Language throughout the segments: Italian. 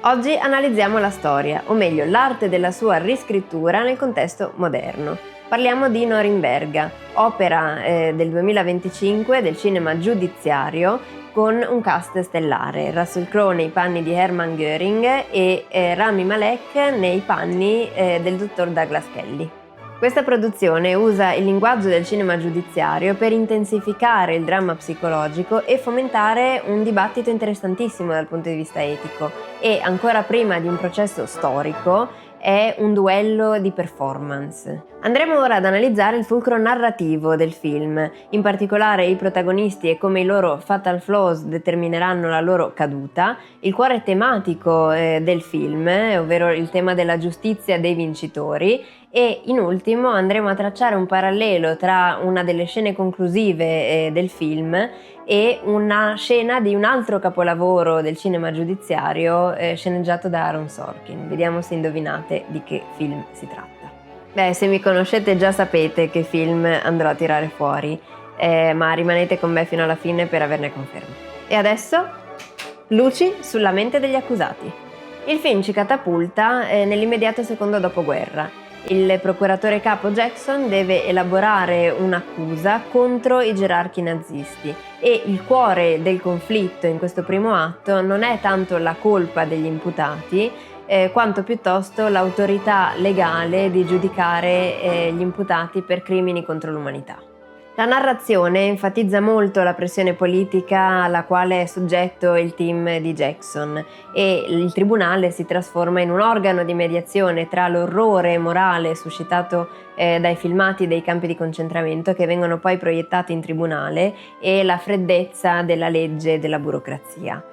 Oggi analizziamo la storia, o meglio l'arte della sua riscrittura nel contesto moderno. Parliamo di Norimberga, opera del 2025 del cinema giudiziario con un cast stellare, Russell Crowe nei panni di Hermann Göring e Rami Malek nei panni del dottor Douglas Kelly. Questa produzione usa il linguaggio del cinema giudiziario per intensificare il dramma psicologico e fomentare un dibattito interessantissimo dal punto di vista etico e, ancora prima di un processo storico, è un duello di performance. Andremo ora ad analizzare il fulcro narrativo del film, in particolare i protagonisti e come i loro fatal flaws determineranno la loro caduta, il cuore tematico del film, ovvero il tema della giustizia dei vincitori, e in ultimo andremo a tracciare un parallelo tra una delle scene conclusive del film e una scena di un altro capolavoro del cinema giudiziario sceneggiato da Aaron Sorkin. Vediamo se indovinate di che film si tratta. Beh, se mi conoscete già sapete che film andrò a tirare fuori, ma rimanete con me fino alla fine per averne conferma. E adesso, luci sulla mente degli accusati. Il film ci catapulta nell'immediato secondo dopoguerra. Il procuratore capo Jackson deve elaborare un'accusa contro i gerarchi nazisti e il cuore del conflitto in questo primo atto non è tanto la colpa degli imputati quanto piuttosto l'autorità legale di giudicare gli imputati per crimini contro l'umanità. La narrazione enfatizza molto la pressione politica alla quale è soggetto il team di Jackson e il tribunale si trasforma in un organo di mediazione tra l'orrore morale suscitato dai filmati dei campi di concentramento che vengono poi proiettati in tribunale e la freddezza della legge e della burocrazia.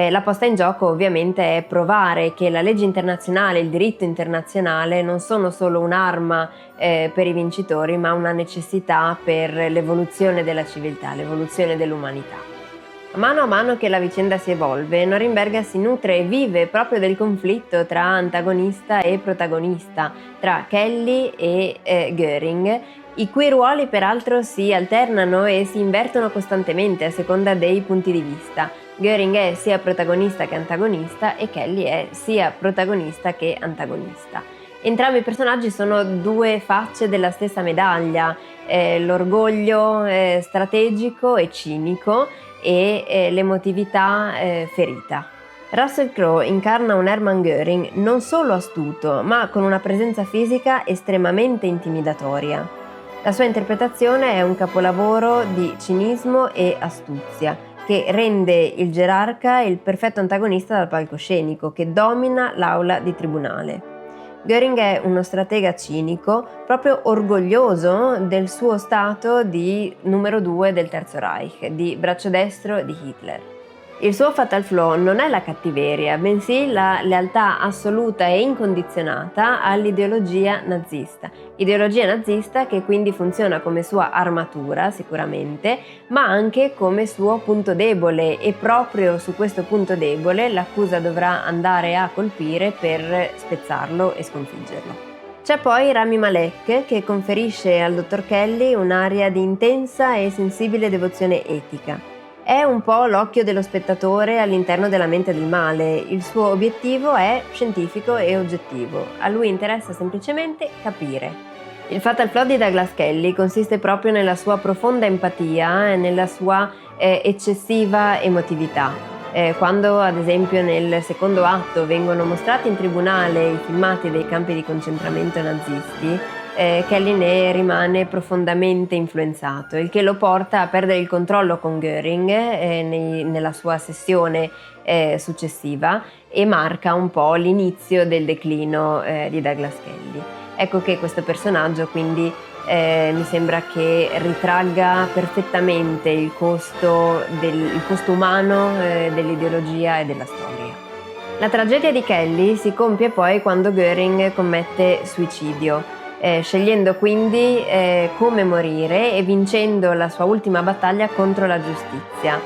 La posta in gioco ovviamente è provare che la legge internazionale e il diritto internazionale non sono solo un'arma per i vincitori, ma una necessità per l'evoluzione della civiltà, l'evoluzione dell'umanità. A mano che la vicenda si evolve, Norimberga si nutre e vive proprio del conflitto tra antagonista e protagonista, tra Kelly e Göring, i cui ruoli peraltro si alternano e si invertono costantemente a seconda dei punti di vista. Göring è sia protagonista che antagonista e Kelly è sia protagonista che antagonista. Entrambi i personaggi sono due facce della stessa medaglia, l'orgoglio strategico e cinico e l'emotività ferita. Russell Crowe incarna un Hermann Göring non solo astuto, ma con una presenza fisica estremamente intimidatoria. La sua interpretazione è un capolavoro di cinismo e astuzia, che rende il gerarca il perfetto antagonista dal palcoscenico, che domina l'aula di tribunale. Göring è uno stratega cinico, proprio orgoglioso del suo stato di numero 2 del Terzo Reich, di braccio destro di Hitler. Il suo fatal flaw non è la cattiveria, bensì la lealtà assoluta e incondizionata all'ideologia nazista che quindi funziona come sua armatura sicuramente, ma anche come suo punto debole e proprio su questo punto debole l'accusa dovrà andare a colpire per spezzarlo e sconfiggerlo. C'è poi Rami Malek che conferisce al dottor Kelly un'aria di intensa e sensibile devozione etica. È un po' l'occhio dello spettatore all'interno della mente del male. Il suo obiettivo è scientifico e oggettivo. A lui interessa semplicemente capire. Il fatal flaw di Douglas Kelly consiste proprio nella sua profonda empatia e nella sua eccessiva emotività. Quando ad esempio nel secondo atto vengono mostrati in tribunale i filmati dei campi di concentramento nazisti, Kelly ne rimane profondamente influenzato, il che lo porta a perdere il controllo con Göring nella sua sessione successiva e marca un po' l'inizio del declino di Douglas Kelly. Ecco che questo personaggio quindi mi sembra che ritragga perfettamente il costo umano dell'ideologia e della storia. La tragedia di Kelly si compie poi quando Göring commette suicidio, scegliendo quindi come morire e vincendo la sua ultima battaglia contro la giustizia,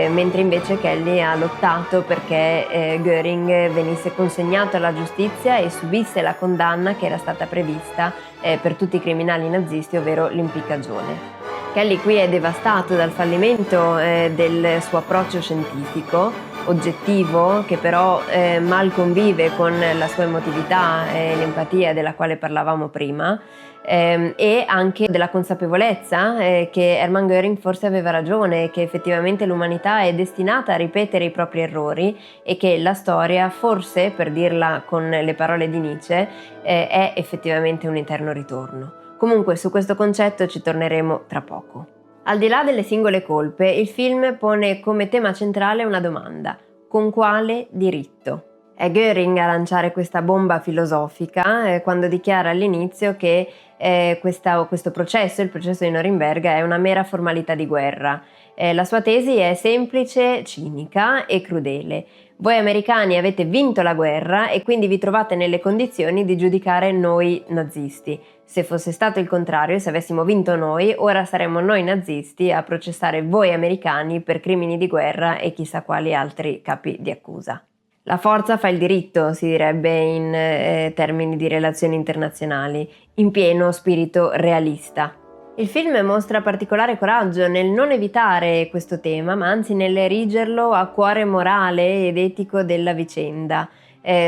mentre invece Kelly ha lottato perché Göring venisse consegnato alla giustizia e subisse la condanna che era stata prevista per tutti i criminali nazisti, ovvero l'impiccagione. Kelly qui è devastato dal fallimento del suo approccio scientifico oggettivo che però mal convive con la sua emotività e l'empatia della quale parlavamo prima, e anche della consapevolezza che Hermann Göring forse aveva ragione, che effettivamente l'umanità è destinata a ripetere i propri errori e che la storia, forse, per dirla con le parole di Nietzsche, è effettivamente un eterno ritorno. Comunque su questo concetto ci torneremo tra poco. Al di là delle singole colpe, il film pone come tema centrale una domanda: con quale diritto? È Göring a lanciare questa bomba filosofica quando dichiara all'inizio che questo processo, il processo di Norimberga, è una mera formalità di guerra. La sua tesi è semplice, cinica e crudele. Voi americani avete vinto la guerra e quindi vi trovate nelle condizioni di giudicare noi nazisti. Se fosse stato il contrario, se avessimo vinto noi, ora saremmo noi nazisti a processare voi americani per crimini di guerra e chissà quali altri capi di accusa. La forza fa il diritto, si direbbe in termini di relazioni internazionali, in pieno spirito realista. Il film mostra particolare coraggio nel non evitare questo tema, ma anzi nell'erigerlo a cuore morale ed etico della vicenda,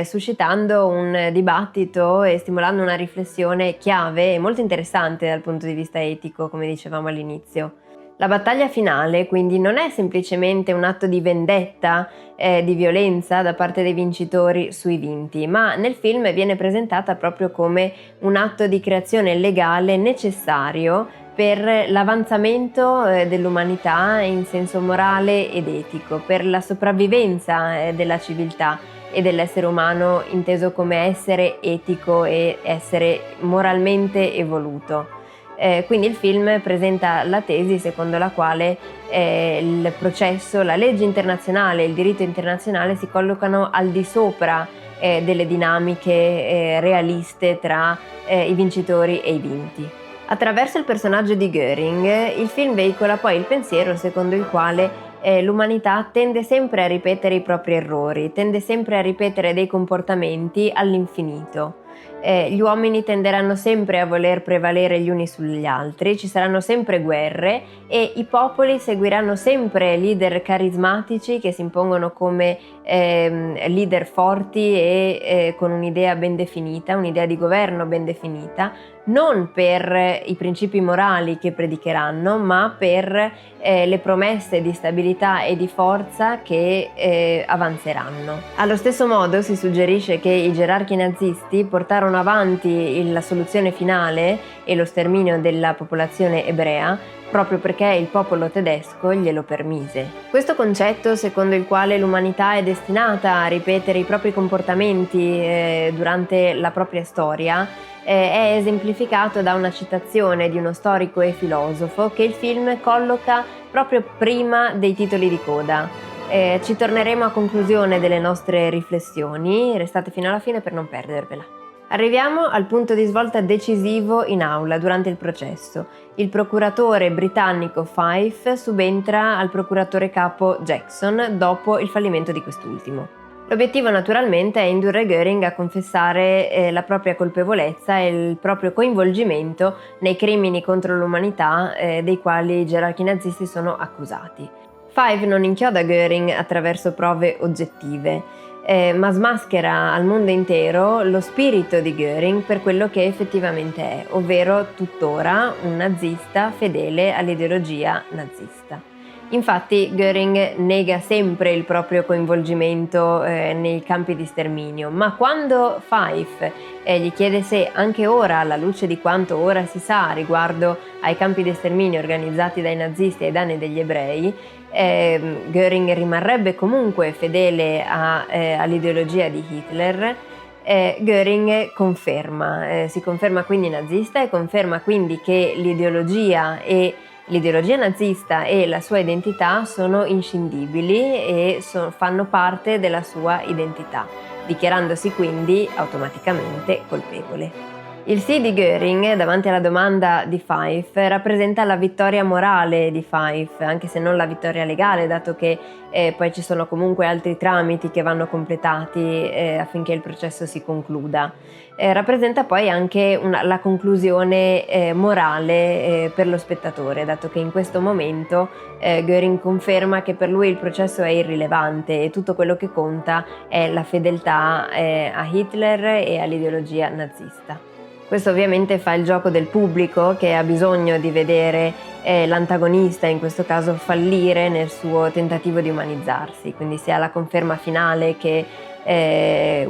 suscitando un dibattito e stimolando una riflessione chiave e molto interessante dal punto di vista etico, come dicevamo all'inizio. La battaglia finale quindi non è semplicemente un atto di vendetta, di violenza da parte dei vincitori sui vinti, ma nel film viene presentata proprio come un atto di creazione legale necessario per l'avanzamento dell'umanità in senso morale ed etico, per la sopravvivenza della civiltà e dell'essere umano inteso come essere etico e essere moralmente evoluto. Quindi il film presenta la tesi secondo la quale il processo, la legge internazionale, il diritto internazionale si collocano al di sopra delle dinamiche realiste tra i vincitori e i vinti. Attraverso il personaggio di Göring, il film veicola poi il pensiero secondo il quale l'umanità tende sempre a ripetere i propri errori, tende sempre a ripetere dei comportamenti all'infinito. Gli uomini tenderanno sempre a voler prevalere gli uni sugli altri, ci saranno sempre guerre e i popoli seguiranno sempre leader carismatici che si impongono come leader forti e con un'idea ben definita, un'idea di governo ben definita, non per i principi morali che predicheranno, ma per le promesse di stabilità e di forza che avanzeranno. Allo stesso modo si suggerisce che i gerarchi nazisti portarono avanti la soluzione finale e lo sterminio della popolazione ebrea proprio perché il popolo tedesco glielo permise. Questo concetto secondo il quale l'umanità è destinata a ripetere i propri comportamenti durante la propria storia è esemplificato da una citazione di uno storico e filosofo che il film colloca proprio prima dei titoli di coda. Ci torneremo a conclusione delle nostre riflessioni, restate fino alla fine per non perdervela. Arriviamo al punto di svolta decisivo in aula durante il processo. Il procuratore britannico Fife subentra al procuratore capo Jackson dopo il fallimento di quest'ultimo. L'obiettivo naturalmente è indurre Göring a confessare la propria colpevolezza e il proprio coinvolgimento nei crimini contro l'umanità dei quali i gerarchi nazisti sono accusati. Fife non inchioda Göring attraverso prove oggettive, ma smaschera al mondo intero lo spirito di Göring per quello che effettivamente è, ovvero tuttora un nazista fedele all'ideologia nazista. Infatti Göring nega sempre il proprio coinvolgimento nei campi di sterminio, ma quando Fife gli chiede se anche ora, alla luce di quanto ora si sa riguardo ai campi di sterminio organizzati dai nazisti ai danni degli ebrei, Göring rimarrebbe comunque fedele all'ideologia di Hitler. Göring si conferma quindi nazista e conferma quindi che l'ideologia nazista e la sua identità sono inscindibili e fanno parte della sua identità, dichiarandosi quindi automaticamente colpevole. Il sì di Göring davanti alla domanda di Fife rappresenta la vittoria morale di Fife, anche se non la vittoria legale, dato che poi ci sono comunque altri tramiti che vanno completati affinché il processo si concluda. Rappresenta poi anche la conclusione morale per lo spettatore, dato che in questo momento Göring conferma che per lui il processo è irrilevante e tutto quello che conta è la fedeltà a Hitler e all'ideologia nazista. Questo ovviamente fa il gioco del pubblico, che ha bisogno di vedere l'antagonista, in questo caso, fallire nel suo tentativo di umanizzarsi, quindi si ha la conferma finale che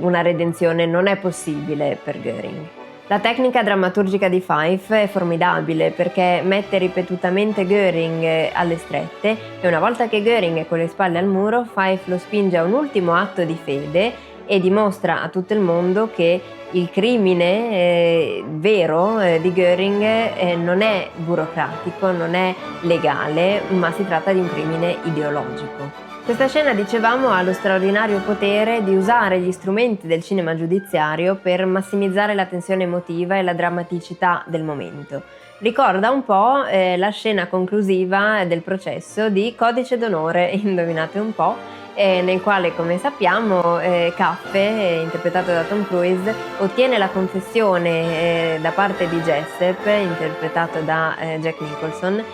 una redenzione non è possibile per Göring. La tecnica drammaturgica di Fife è formidabile perché mette ripetutamente Göring alle strette e una volta che Göring è con le spalle al muro, Fife lo spinge a un ultimo atto di fede e dimostra a tutto il mondo che il crimine vero di Göring non è burocratico, non è legale, ma si tratta di un crimine ideologico. Questa scena, dicevamo, ha lo straordinario potere di usare gli strumenti del cinema giudiziario per massimizzare la tensione emotiva e la drammaticità del momento. Ricorda un po' la scena conclusiva del processo di Codice d'onore, indovinate un po', nel quale, come sappiamo, Caffe, interpretato da Tom Cruise, ottiene la confessione da parte di Jessup, interpretato da Jack Nicholson,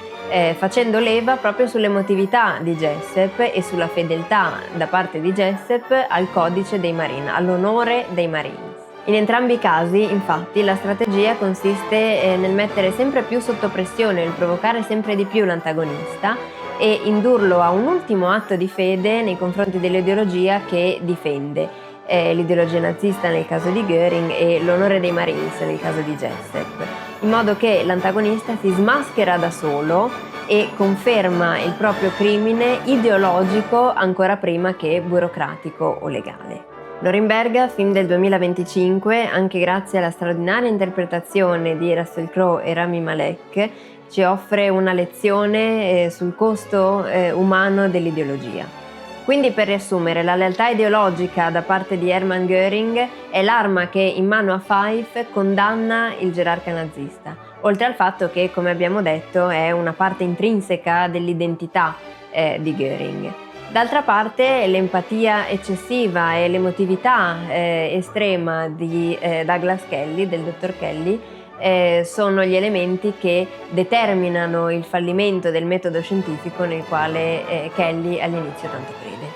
facendo leva proprio sull'emotività di Jessup e sulla fedeltà da parte di Jessup al codice dei Marine, all'onore dei Marines. In entrambi i casi, infatti, la strategia consiste nel mettere sempre più sotto pressione, nel provocare sempre di più l'antagonista e indurlo a un ultimo atto di fede nei confronti dell'ideologia che difende, l'ideologia nazista nel caso di Göring e l'onore dei Marines nel caso di Jessup, in modo che l'antagonista si smaschera da solo e conferma il proprio crimine ideologico ancora prima che burocratico o legale. Norimberga, film del 2025, anche grazie alla straordinaria interpretazione di Russell Crowe e Rami Malek, ci offre una lezione sul costo umano dell'ideologia. Quindi, per riassumere, la lealtà ideologica da parte di Hermann Göring è l'arma che in mano a Fife condanna il gerarca nazista, oltre al fatto che, come abbiamo detto, è una parte intrinseca dell'identità di Göring. D'altra parte, l'empatia eccessiva e l'emotività estrema di Douglas Kelly, del dottor Kelly, sono gli elementi che determinano il fallimento del metodo scientifico nel quale Kelly all'inizio tanto crede.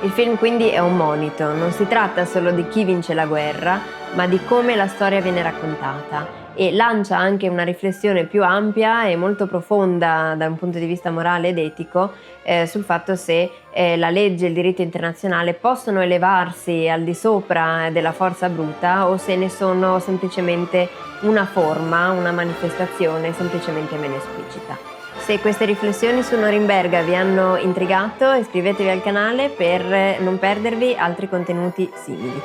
Il film quindi è un monito, non si tratta solo di chi vince la guerra, ma di come la storia viene raccontata e lancia anche una riflessione più ampia e molto profonda da un punto di vista morale ed etico sul fatto se la legge e il diritto internazionale possono elevarsi al di sopra della forza bruta o se ne sono semplicemente una forma, una manifestazione semplicemente meno esplicita. Se queste riflessioni su Norimberga vi hanno intrigato, iscrivetevi al canale per non perdervi altri contenuti simili.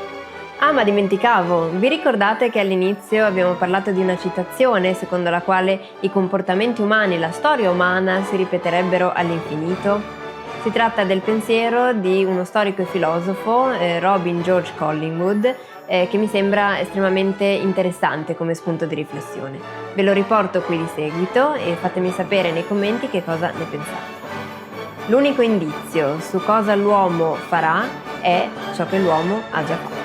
Ah, ma dimenticavo, vi ricordate che all'inizio abbiamo parlato di una citazione secondo la quale i comportamenti umani, la storia umana si ripeterebbero all'infinito? Si tratta del pensiero di uno storico e filosofo, Robin George Collingwood, che mi sembra estremamente interessante come spunto di riflessione. Ve lo riporto qui di seguito e fatemi sapere nei commenti che cosa ne pensate. L'unico indizio su cosa l'uomo farà è ciò che l'uomo ha già fatto.